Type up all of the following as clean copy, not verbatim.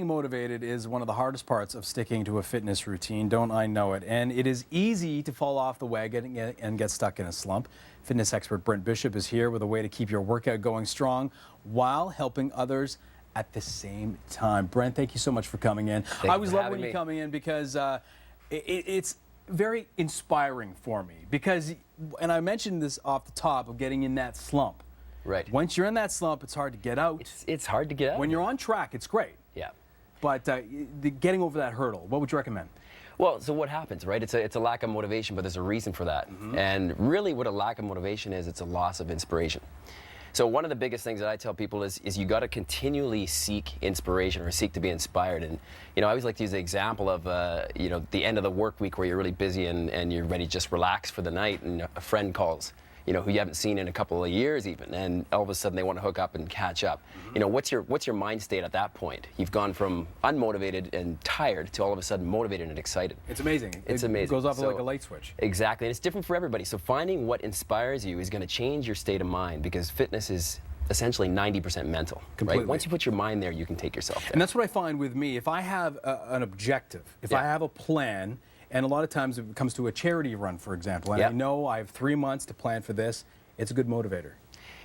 staying motivated is one of the hardest parts of sticking to a fitness routine. Don't I know it? And it is easy to fall off the wagon and get stuck in a slump. Fitness expert Brent Bishop is here with a way to keep your workout going strong while helping others at the same time. Brent, thank you so much for coming in. I always love when you come in because it's very inspiring for me because, and I mentioned this off the top of getting in that slump. Right. Once you're in that slump, it's hard to get out. It's hard to get out. When you're on track, it's great. Yeah. But getting over that hurdle, what would you recommend? Well, so what happens, right? It's a lack of motivation, but there's a reason for that. And really what a lack of motivation is, it's a loss of inspiration. So one of the biggest things that I tell people is you got to continually seek inspiration or seek to be inspired. And, I always like to use the example of, the end of the work week where you're really busy and you're ready to just relax for the night and a friend calls, who you haven't seen in a couple of years even, and all of a sudden they want to hook up and catch up. What's your mind state at that point? You've gone from unmotivated and tired to all of a sudden motivated and excited. It's amazing. It's amazing. It goes off like a light switch. Exactly, and it's different for everybody. So finding what inspires you is going to change your state of mind because fitness is essentially 90% mental. Completely. Right? Once you put your mind there, you can take yourself there. And that's what I find with me. If I have an objective, if I have a plan, and a lot of times it comes to a charity run, for example, and I know I have 3 months to plan for this, it's a good motivator.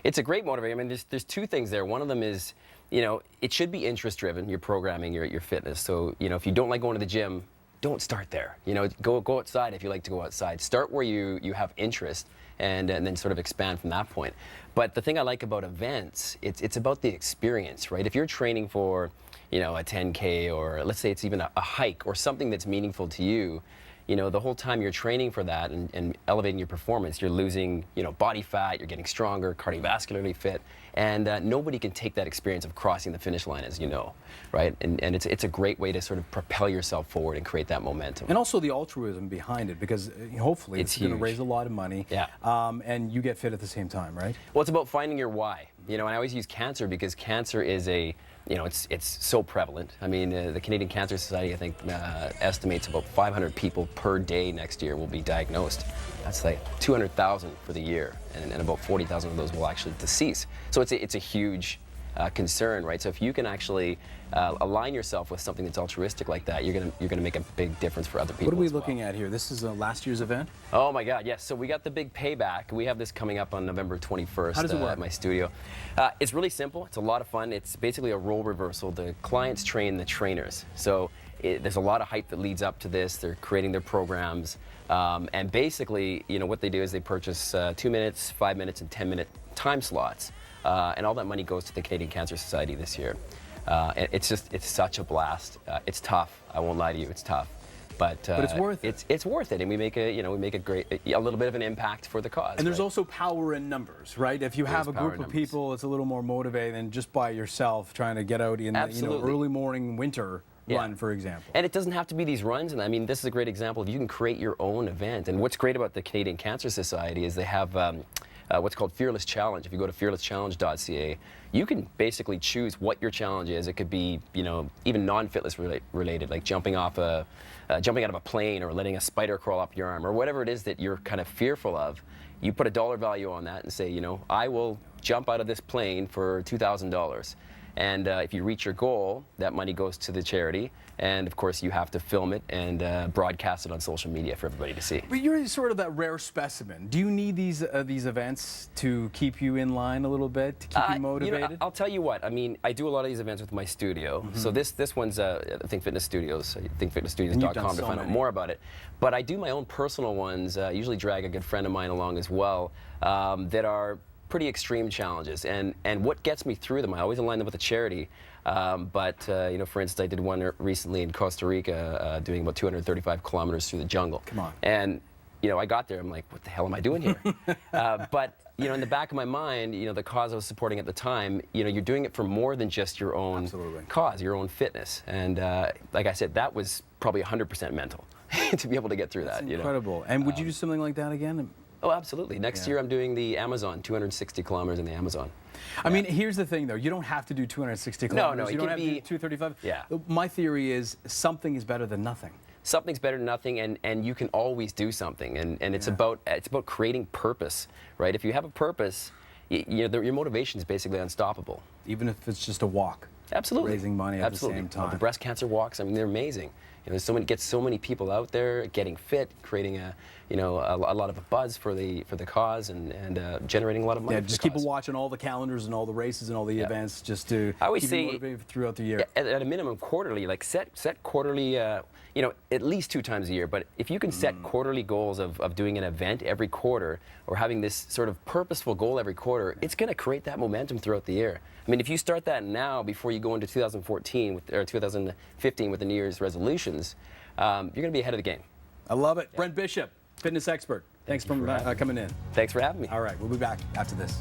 It's a great motivator. I mean, there's two things there. One of them is, it should be interest-driven, your programming, your fitness. So, if you don't like going to the gym, don't start there. Go outside if you like to go outside. Start where you have interest and then sort of expand from that point. But the thing I like about events, it's about the experience, right? If you're training for, a 10K or let's say it's even a hike or something that's meaningful to you, the whole time you're training for that and elevating your performance, you're losing, body fat, you're getting stronger, cardiovascularly fit, and nobody can take that experience of crossing the finish line, as you know, right? And it's a great way to sort of propel yourself forward and create that momentum. And also the altruism behind it, because hopefully it's going to raise a lot of money, and you get fit at the same time, right? Well, it's about finding your why. And I always use cancer because cancer is it's so prevalent. I mean, the Canadian Cancer Society, I think, estimates about 500 people per day next year will be diagnosed. That's like 200,000 for the year, and about 40,000 of those will actually decease. So it's a huge concern, right? So if you can actually align yourself with something that's altruistic like that, you're gonna make a big difference for other people. What are we looking at here? This is last year's event? Oh my God, yes. So we got the Big Payback. We have this coming up on November 21st. How does it work? At my studio. It's really simple. It's a lot of fun. It's basically a role reversal. The clients train the trainers. So there's a lot of hype that leads up to this. They're creating their programs. And basically, what they do is they purchase 2 minutes, 5 minutes, and 10-minute time slots. And all that money goes to the Canadian Cancer Society this year. And it's such a blast. It's tough. I won't lie to you, it's tough. But it's worth it. It's worth it, and we make a little bit of an impact for the cause. And there's also power in numbers, right? If you have a group of people, it's a little more motivating than just by yourself trying to get out in the early morning winter run, for example. And it doesn't have to be these runs. And I mean, this is a great example of you can create your own event. And what's great about the Canadian Cancer Society is they have what's called Fearless Challenge. If you go to fearlesschallenge.ca, you can basically choose what your challenge is. It could be, even non-fitness related, like jumping out of a plane or letting a spider crawl up your arm or whatever it is that you're kind of fearful of. You put a dollar value on that and say, I will jump out of this plane for $2,000. And if you reach your goal, that money goes to the charity. And of course, you have to film it and broadcast it on social media for everybody to see. But you're sort of that rare specimen. Do you need these events to keep you in line a little bit, to keep you motivated? I'll tell you what. I mean, I do a lot of these events with my studio. So this one's Think Fitness Studios. ThinkFitnessStudios.com to find out more about it. But I do my own personal ones. Usually drag a good friend of mine along as well. That are pretty extreme challenges, and what gets me through them, I always align them with a charity. But for instance, I did one recently in Costa Rica, doing about 235 kilometers through the jungle. Come on. And I got there, I'm like, what the hell am I doing here? But in the back of my mind, the cause I was supporting at the time, you're doing it for more than just your own cause, your own fitness. And like I said, that was probably 100% mental to be able to get through that. Incredible. And would you do something like that again? Oh, absolutely. Next year I'm doing the Amazon, 260 kilometers in the Amazon. I mean, here's the thing, though. You don't have to do 260 kilometers. No, you don't have to do 235. Yeah. My theory is something is better than nothing. Something's better than nothing, and you can always do something. And it's about creating purpose, right? If you have a purpose, your motivation is basically unstoppable. Even if it's just a walk. Absolutely. raising money at Absolutely. the same time. The breast cancer walks, I mean, they're amazing. There's gets so many people out there getting fit, creating a lot of a buzz for the cause, and generating a lot of money. Yeah, for just the keep cause. watching all the calendars and all the races and all the events, just to I always keep say you motivated throughout the year. At a minimum, quarterly, like set quarterly, at least 2 times a year. But if you can set quarterly goals of doing an event every quarter, or having this sort of purposeful goal every quarter, it's going to create that momentum throughout the year. I mean, if you start that now before you go into 2014 or 2015 with the New Year's resolutions, you're going to be ahead of the game. I love it. Brent Bishop, fitness expert. Thanks for coming in. Thanks for having me. All right, we'll be back after this.